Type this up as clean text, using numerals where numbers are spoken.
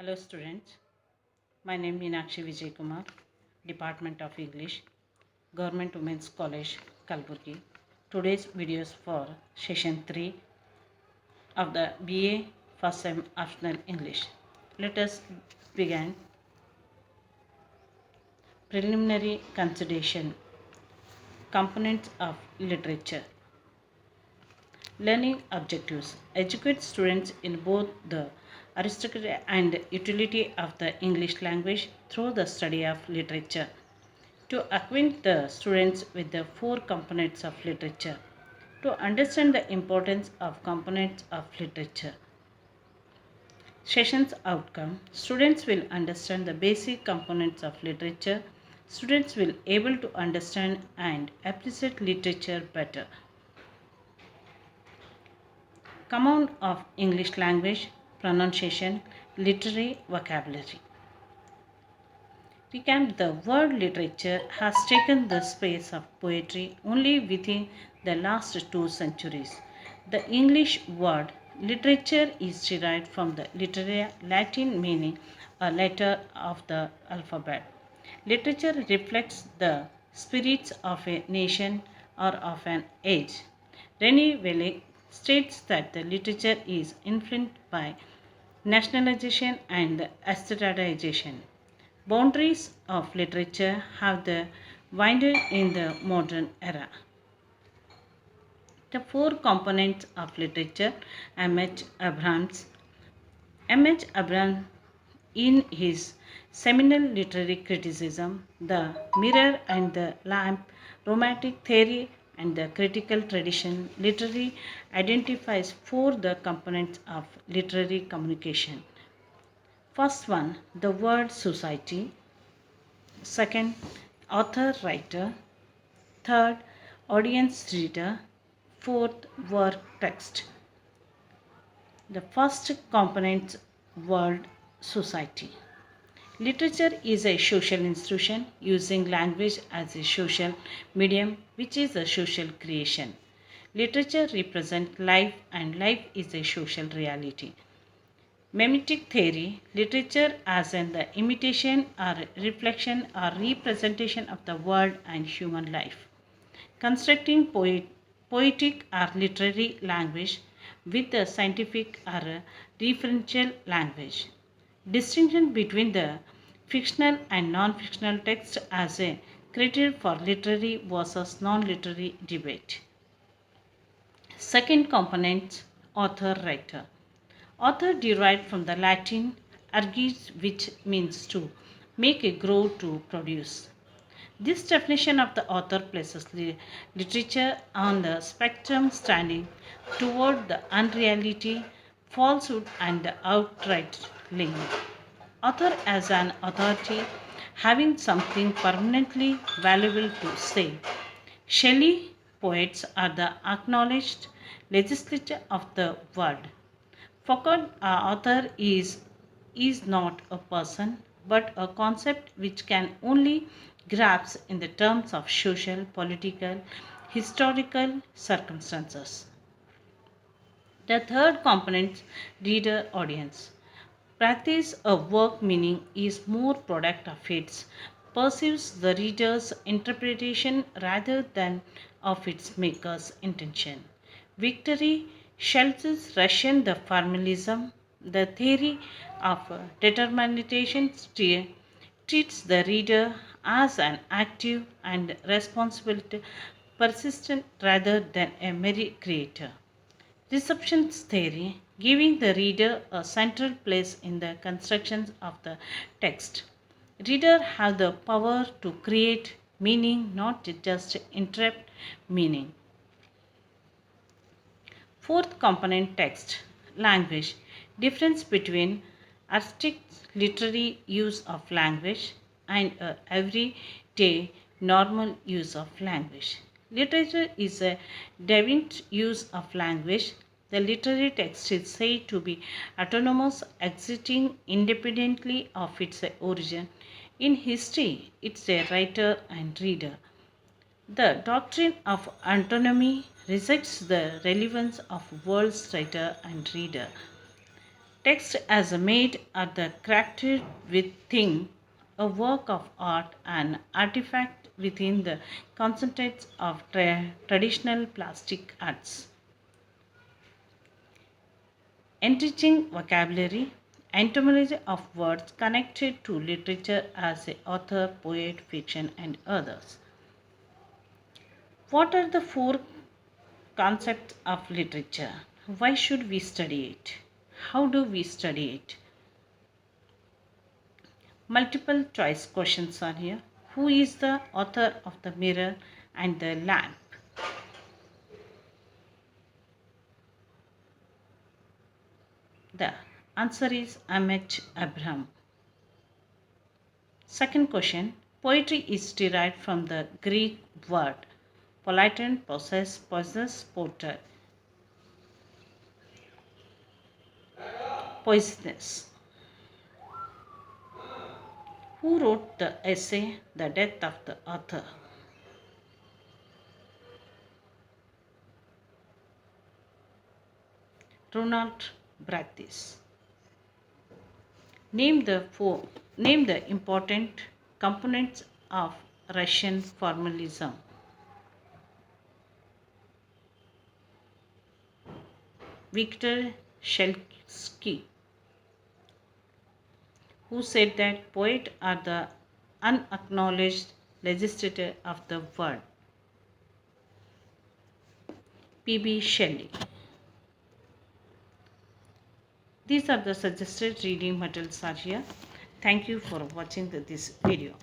Hello students, my name is Meenakshi Vijay Kumar, Department of English, Government Women's College, Kalburgi. Today's video is for session 3 of the BA First Sem Optional English. Let us begin. Preliminary consideration, components of literature. Learning objectives. Educate students in both the aristocracy and utility of the English language through the study of literature. To acquaint the students with the four components of literature. To understand the importance of components of literature. Session's outcome. Students will understand the basic components of literature. Students will able to understand and appreciate literature better. Command of English language, pronunciation, literary vocabulary. Recap: the word literature has taken the space of poetry only within the last 2 centuries. The English word literature is derived from the literal Latin meaning a letter of the alphabet. Literature reflects the spirits of a nation or of an age. René Wellick states that the literature is influenced by nationalization and aestheticization. Boundaries of literature have the widened in the modern era. The four components of literature. M.H. Abrams. M.H. Abrams, in his seminal literary criticism, The Mirror and the Lamp, Romantic Theory and the Critical Tradition, literary identifies four the components of literary communication. First one, the word society. Second, author writer. Third, audience reader. Fourth, work text. The first component, word society. Literature is a social institution using language as a social medium, which is a social creation. Literature represents life and life is a social reality. Mimetic theory, literature as in the imitation or reflection or representation of the world and human life. Constructing poetic or literary language with the scientific or referential language. Distinction between the fictional and non-fictional text as a criteria for literary versus non-literary debate. Second component, author-writer. Author derived from the Latin "ergere", which means to make, a grow, to produce. This definition of the author places literature on the spectrum standing toward the unreality, falsehood, and the outright lying. Author as an authority having something permanently valuable to say. Shelley poets are the acknowledged legislature of the world. Foucault, author is not a person but a concept which can only grasp in the terms of social, political, historical circumstances. The third component, reader audience. Practice a work meaning is more product of its perceives the reader's interpretation rather than of its maker's intention. Victory Schell's Russian the formalism, the theory of determination treats the reader as an active and responsible persistent rather than a mere creator. Reception theory, giving the reader a central place in the construction of the text. Reader have the power to create meaning, not just interrupt meaning. Fourth component, text. Language. Difference between artistic literary use of language and everyday normal use of language. Literature is a deviant use of language. The literary text is said to be autonomous, existing independently of its origin. In history, it's a writer and reader. The doctrine of autonomy rejects the relevance of world's writer and reader. Text as a made are the crafted with thing, a work of art, an artifact within the concentrates of traditional plastic arts. Enriching vocabulary, etymology of words connected to literature as a author, poet, fiction, and others. What are the four concepts of literature? Why should we study it? How do we study it? Multiple choice questions are here. Who is the author of The Mirror and the Lamp? The answer is Ahmet Abraham. Second question. Poetry is derived from the Greek word politon, possess, porter, poisonous. Who wrote the essay The Death of the Author? Ronald Brathis. Name the four. Name the important components of Russian formalism. Viktor Shelsky, who said that poets are the unacknowledged legislator of the world. P.B. Shelley. These are the suggested reading materials are here. Thank you for watching this video.